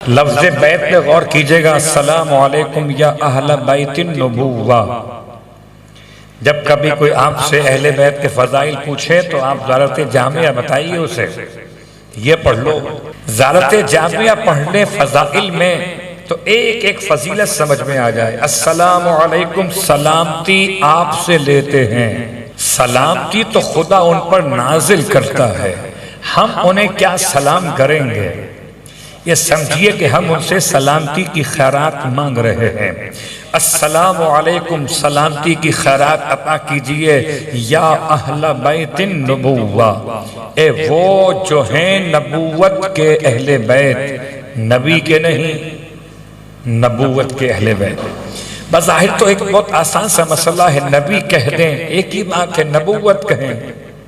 لفظ بیت پہ غور کیجئے گا، السلام علیکم یا اہل بیت النبوہ۔ جب کبھی کوئی آپ سے اہل بیت کے فضائل پوچھے تو آپ زیارت جامعہ بتائیے اسے، یہ پڑھ لو۔ زیارت جامعہ پڑھنے فضائل میں تو ایک ایک فضیلت سمجھ میں آ جائے۔ السلام علیکم، سلامتی آپ سے لیتے ہیں، سلامتی تو خدا ان پر نازل کرتا ہے، ہم انہیں کیا سلام کریں گے؟ یہ سمجھیے کہ ہم ان سے سلامتی کی خیرات مانگ رہے ہیں۔ السلام علیکم، سلامتی کی خیرات عطا کیجئے یا اہل بیت النبوہ، اے وہ جو ہیں نبوت کے اہل بیت، نبی کے نہیں، نبوت کے اہل بیت۔ بظاہر تو ایک بہت آسان سا مسئلہ ہے، نبی کہہ دیں ایک ہی بات ہے، نبوت کہیں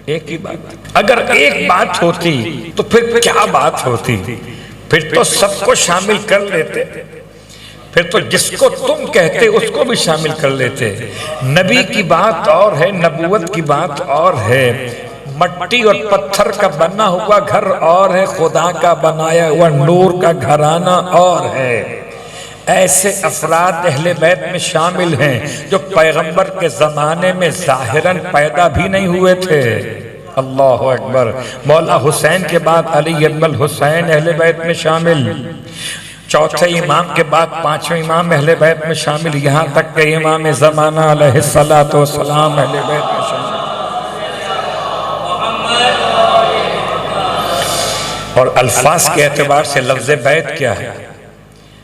ایک ہی بات۔ اگر ایک بات ہوتی تو پھر کیا بات ہوتی؟ پھر تو سب کو شامل کر لیتے، پھر تو جس کو تم کہتے اس کو بھی شامل کر لیتے۔ نبی کی بات اور ہے، نبوت کی بات اور ہے۔ مٹی اور پتھر کا بنا ہوا گھر اور ہے، خدا کا بنایا ہوا نور کا گھرانہ اور ہے۔ ایسے افراد اہل بیت میں شامل ہیں جو پیغمبر کے زمانے میں ظاہراً پیدا بھی نہیں ہوئے تھے۔ اللہ اکبر۔ مولا حسین کے بعد علی ابن الحسین اہل بیت میں شامل، چوتھے امام کے بعد پانچویں امام اہل بیت میں شامل، یہاں تک کہ امام زمانہ علیہ السلام اہل بیت میں شامل۔ اور الفاظ کے اعتبار سے لفظ بیت کیا ہے؟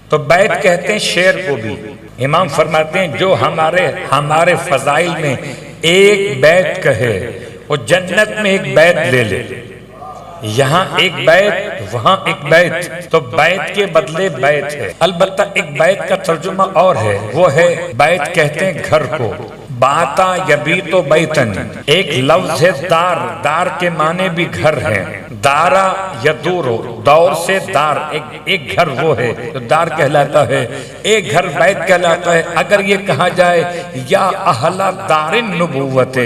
تو بیت کہتے ہیں شعر کو بھی۔ امام فرماتے ہیں جو ہمارے فضائل میں ایک بیت کہے وہ جنت میں ایک بیت لے لے، یہاں ایک بیت وہاں ایک بیت، تو بیت کے بدلے بیت ہے۔ البتہ ایک بیت کا ترجمہ اور ہے، وہ ہے بیت کہتے ہیں گھر کو، باتا یبیت بیتن۔ ایک لفظ ہے دار، دار کے معنی بھی گھر ہے، دارا یدور، دور سے دار، ایک گھر وہ ہے جو دار کہلاتا ہے، ایک گھر بیت کہلاتا ہے۔ اگر یہ کہا جائے یا اہل دار النبوت،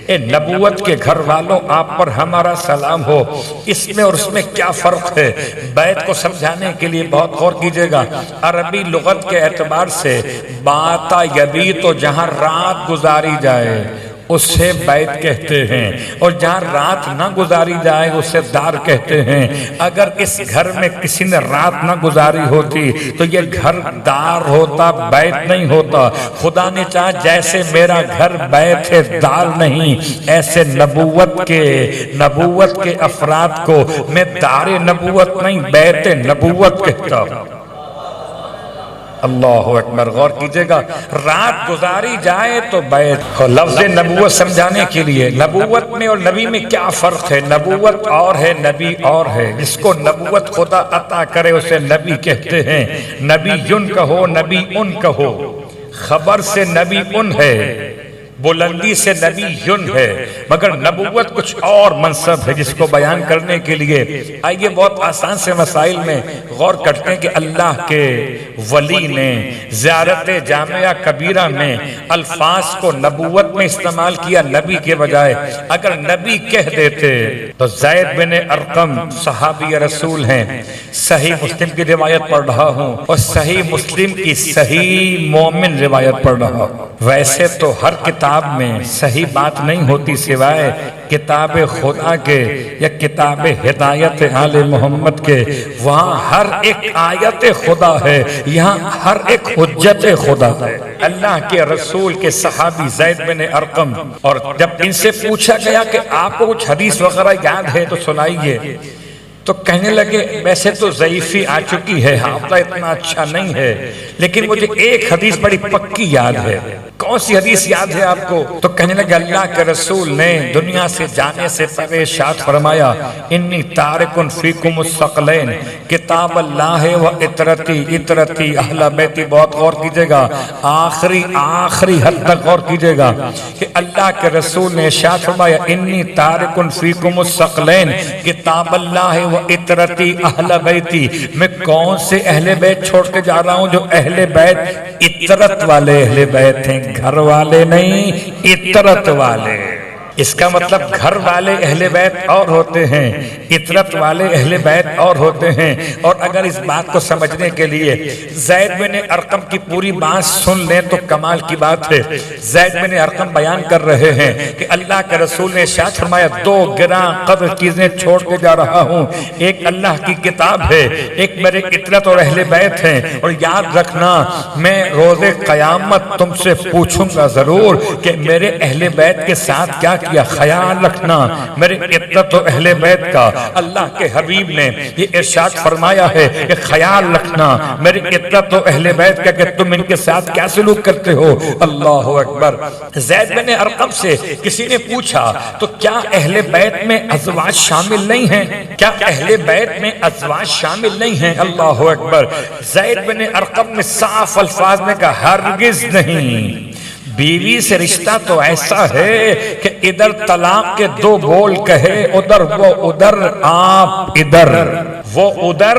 اے نبوت کے گھر والوں آپ پر ہمارا سلام ہو، اس میں اور اس میں کیا فرق ہے؟ بیت کو سمجھانے کے لیے بہت غور کیجئے گا۔ عربی لغت کے اعتبار سے باتا یبیت، تو جہاں رات گزاری جائے اسے بیت کہتے ہیں، اور جہاں رات نہ گزاری جائے اسے دار کہتے ہیں۔ اگر اس گھر میں کسی نے رات نہ گزاری ہوتی تو یہ گھر دار ہوتا، بیت نہیں ہوتا۔ خدا نے چاہا جیسے میرا گھر بیت ہے دار نہیں، ایسے نبوت کے افراد کو میں دار نبوت نہیں بیت نبوت کہتا ہوں۔ اللہ اکبر، غور کیجئے گا، رات گزاری جائے تو بیت۔ اور لفظ نبوت سمجھانے کے لیے نبوت میں اور نبی میں کیا فرق ہے؟ نبوت اور ہے، نبی اور ہے۔ جس کو نبوت خدا عطا کرے اسے نبی کہتے ہیں۔ نبی یون کہو، نبی ان کہو، خبر سے نبی ان ہے، بلندی سے نبی یون ہے، مگر نبوت کچھ اور منصب ہے جس کو بیان کرنے کے لیے آئیے بہت آسان سے مسائل میں غور کرتے ہیں کہ اللہ کے ولی نے زیارت جامعہ کبیرہ میں الفاظ کو نبوت میں استعمال کیا نبی کے بجائے۔ اگر نبی کہہ دیتے تو زید بن ارقم صحابی رسول ہیں، صحیح مسلم کی روایت پڑھ رہا ہوں اور صحیح مسلم کی صحیح مومن روایت پڑھ رہا ہوں۔ ویسے تو ہر کتاب میں صحیح بات نہیں ہوتی سوائے کتاب خدا کے یا کتاب ہدایت آل محمد کے، وہاں ہر ایک آیت خدا ہے، یہاں ہر ایک حجت خدا ہے۔ اللہ کے رسول کے صحابی زید بن ارقم، اور جب ان سے پوچھا گیا کہ آپ کو کچھ حدیث وغیرہ یاد ہے تو سنائیے، تو کہنے لگے ویسے تو ضعیفی آ چکی ہے، حافظہ اتنا اچھا نہیں ہے، لیکن مجھے ایک حدیث بڑی پکی یاد ہے۔ کون سی حدیث یاد ہے آپ کو؟ تو کہنے لگے اللہ کے رسول نے دنیا سے جانے سے پہلے ارشاد فرمایا انی تارکن فیکم الثقلین، کتاب اللہ و اطرتی، اطرتی اہل بیتی۔ بہت غور کیجئے گا، آخری حد تک غور کیجئے گا کہ اللہ کے رسول نے ارشاد فرمایا انی تارکن فیکم الثقلین، کتاب اللہ و اطرتی اہل بیتی۔ میں کون سے اہل بیت چھوڑ کے جا رہا ہوں؟ جو اہل بیت اطرت والے اہل بیت ہیں، گھر والے نہیں، اطرت والے۔ اس کا مطلب گھر والے اہل بیت اور ہوتے ہیں، اطرت والے اہل بیت اور ہوتے ہیں۔ اور اگر اس بات کو سمجھنے کے لیے زید بن ارقم کی پوری بات سن لیں تو کمال کی بات ہے۔ زید بن ارقم بیان کر رہے ہیں کہ اللہ کے رسول نے ارشاد فرمایا، دو گراں قدر چیزیں چھوڑ کے جا رہا ہوں، ایک اللہ کی کتاب ہے، ایک میرے اطرت اور اہل بیت ہیں، اور یاد رکھنا میں روز قیامت تم سے پوچھوں گا ضرور کہ میرے اہل بیت کے ساتھ کیا کیا۔ خیال رکھنا میرے اطرت و اہل بیت کا۔ اللہ کے حبیب نے یہ ارشاد فرمایا ہے کہ خیال رکھنا میرے اطرت و اہل بیت کا کہ تم ان کے ساتھ کیا سلوک کرتے ہو۔ اللہ اکبر۔ زید بن ارقم سے کسی نے پوچھا تو کیا اہل بیت میں ازواج شامل نہیں ہیں؟ کیا اہل بیت میں ازواج شامل نہیں ہیں؟ اللہ اکبر۔ زید بن ارقم نے صاف الفاظ میں کہا، ہرگز نہیں۔ بیوی سے رشتہ تو ایسا ہے کہ ادھر طلاق کے دو بول کہے، ادھر وہ ادھر آپ ادھر، وہ ادھر